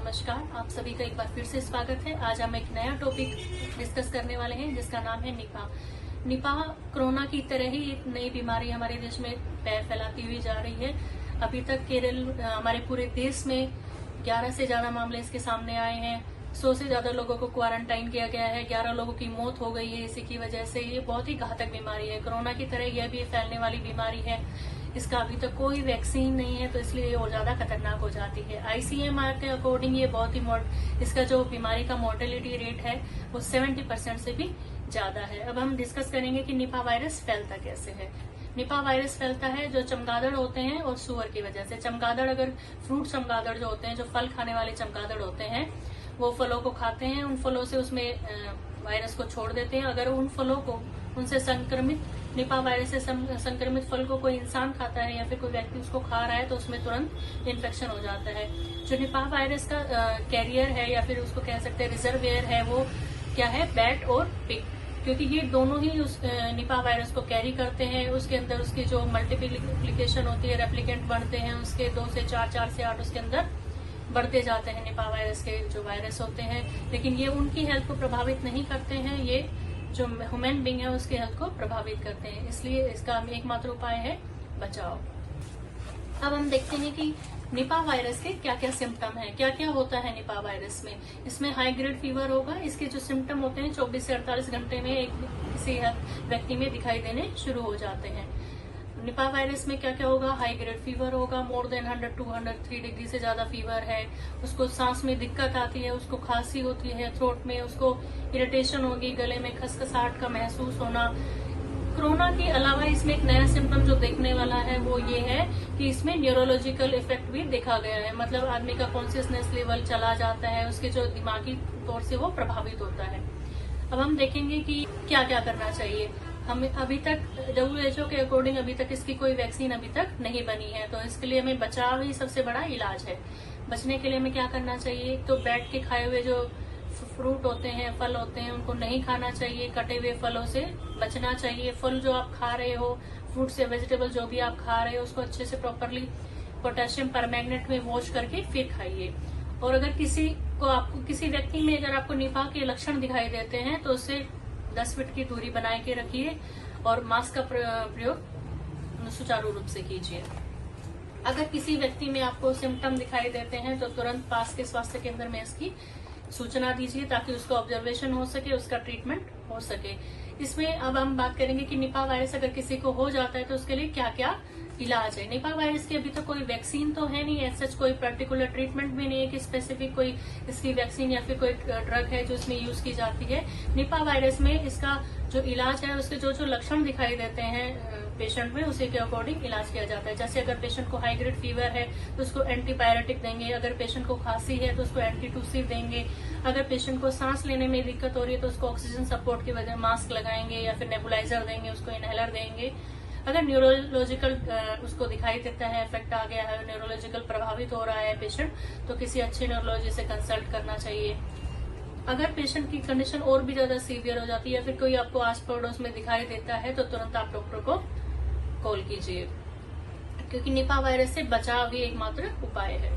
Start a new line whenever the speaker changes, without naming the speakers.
नमस्कार, आप सभी का एक बार फिर से स्वागत है। आज हम एक नया टॉपिक डिस्कस करने वाले हैं जिसका नाम है निपाह। निपाह कोरोना की तरह ही एक नई बीमारी हमारे देश में फैलाती हुई जा रही है। अभी तक केरल हमारे पूरे देश में 11 से ज्यादा मामले इसके सामने आए हैं। 100 से ज्यादा लोगों को क्वारंटाइन किया गया है। 11 लोगों की मौत हो गई है इसी की वजह से। ये बहुत ही घातक बीमारी है। कोरोना की तरह यह भी फैलने वाली बीमारी है। इसका अभी तक कोई वैक्सीन नहीं है, तो इसलिए ये और ज्यादा खतरनाक हो जाती है। आईसीएमआर के अकॉर्डिंग ये बहुत ही इसका जो बीमारी का मोर्टेलिटी रेट है वो 70% से भी ज्यादा है। अब हम डिस्कस करेंगे कि निपाह वायरस फैलता कैसे है। निपाह वायरस फैलता है जो चमगादड़ होते हैं और सुअर की वजह से। चमगादड़, अगर फ्रूट चमगादड़ जो होते हैं, जो फल खाने वाले चमगादड़ होते हैं, वो फलों को खाते हैं। उन फलों से उसमें वायरस को छोड़ देते हैं। अगर उन फलों को उनसे संक्रमित निपाह वायरस से संक्रमित फल को कोई इंसान खाता है या फिर कोई व्यक्ति उसको खा रहा है तो उसमें तुरंत इन्फेक्शन हो जाता है। जो निपाह वायरस का कैरियर है या फिर उसको कह सकते हैं रिजर्वेयर है, वो क्या है? बैट और पिग, क्योंकि ये दोनों ही उस निपाह वायरस को कैरी करते हैं। उसके अंदर उसकी जो मल्टीप्लिकेशन होती है, रेप्लिकेंट बनते हैं उसके 2 से 4, 4 से 8 उसके अंदर बढ़ते जाते हैं निपाह वायरस के जो वायरस होते हैं। लेकिन ये उनकी हेल्थ को प्रभावित नहीं करते हैं, ये जो ह्यूमन बीइंग है उसके हेल्थ को प्रभावित करते हैं। इसलिए इसका एकमात्र उपाय है बचाव। अब हम देखते हैं कि निपाह वायरस के क्या क्या सिम्टम है, क्या क्या होता है निपाह वायरस में। इसमें हाई ग्रेड फीवर होगा। इसके जो सिम्टम होते हैं 24 से 48 घंटे में किसी व्यक्ति में दिखाई देने शुरू हो जाते हैं। निपाह वायरस में क्या क्या होगा? हाई ग्रेड फीवर होगा, मोर देन 100 to 103 डिग्री से ज्यादा फीवर है। उसको सांस में दिक्कत आती है, उसको खांसी होती है, थ्रोट में उसको इरिटेशन होगी, गले में खसखसाहट का महसूस होना। कोरोना के अलावा इसमें एक नया सिम्टम जो देखने वाला है वो ये है कि इसमें न्यूरोलॉजिकल इफेक्ट भी देखा गया है। मतलब आदमी का कॉन्शियसनेस लेवल चला जाता है, उसके जो दिमागी तौर से वो प्रभावित होता है। अब हम देखेंगे कि क्या क्या करना चाहिए। हमें अभी तक WHO के अकॉर्डिंग अभी तक इसकी कोई वैक्सीन अभी तक नहीं बनी है, तो इसके लिए हमें बचाव ही सबसे बड़ा इलाज है। बचने के लिए हमें क्या करना चाहिए? तो बैठ के खाए हुए जो फ्रूट होते हैं, फल होते हैं, उनको नहीं खाना चाहिए। कटे हुए फलों से बचना चाहिए। फल जो आप खा रहे हो, फ्रूट से वेजिटेबल जो भी आप खा रहे हो, उसको अच्छे से प्रॉपरली पोटेशियम परमैंगनेट में वॉश करके फिर खाइए। और अगर किसी व्यक्ति में अगर आपको निपाह के लक्षण दिखाई देते हैं तो उससे 10 फीट की दूरी बनाए के रखिए और मास्क का प्रयोग सुचारू रूप से कीजिए। अगर किसी व्यक्ति में आपको सिम्टम दिखाई देते हैं तो तुरंत पास के स्वास्थ्य केंद्र में इसकी सूचना दीजिए ताकि उसका ऑब्जर्वेशन हो सके, उसका ट्रीटमेंट हो सके। इसमें अब हम बात करेंगे कि निपाह वायरस अगर किसी को हो जाता है तो उसके लिए क्या क्या इलाज है। निपाह वायरस की अभी तक कोई वैक्सीन तो है नहीं, सच कोई पर्टिकुलर ट्रीटमेंट भी नहीं है कि स्पेसिफिक कोई इसकी वैक्सीन या फिर कोई ड्रग है जो इसमें यूज की जाती है। निपाह वायरस में इसका जो इलाज है, उसके जो लक्षण दिखाई देते हैं पेशेंट में, उसी के अकॉर्डिंग इलाज किया जाता है। जैसे अगर पेशेंट को हाई ग्रेड फीवर है तो उसको एंटीबायोटिक देंगे। अगर पेशेंट को खांसी है तो उसको एंटीटूसिव देंगे। अगर पेशेंट को सांस लेने में दिक्कत हो रही है तो उसको ऑक्सीजन सपोर्ट की वजह मास्क लगाएंगे या फिर नेबुलाइजर देंगे, उसको इनहेलर देंगे। अगर न्यूरोलॉजिकल उसको दिखाई देता है, इफेक्ट आ गया है, न्यूरोलॉजिकल प्रभावित हो रहा है पेशेंट, तो किसी अच्छे न्यूरोलॉजी से कंसल्ट करना चाहिए। अगर पेशेंट की कंडीशन और भी ज्यादा सीवियर हो जाती है या फिर कोई आपको आस पड़ोस में दिखाई देता है तो तुरंत आप डॉक्टर को कॉल कीजिए, क्योंकि निपाह वायरस से बचाव ही एकमात्र उपाय है।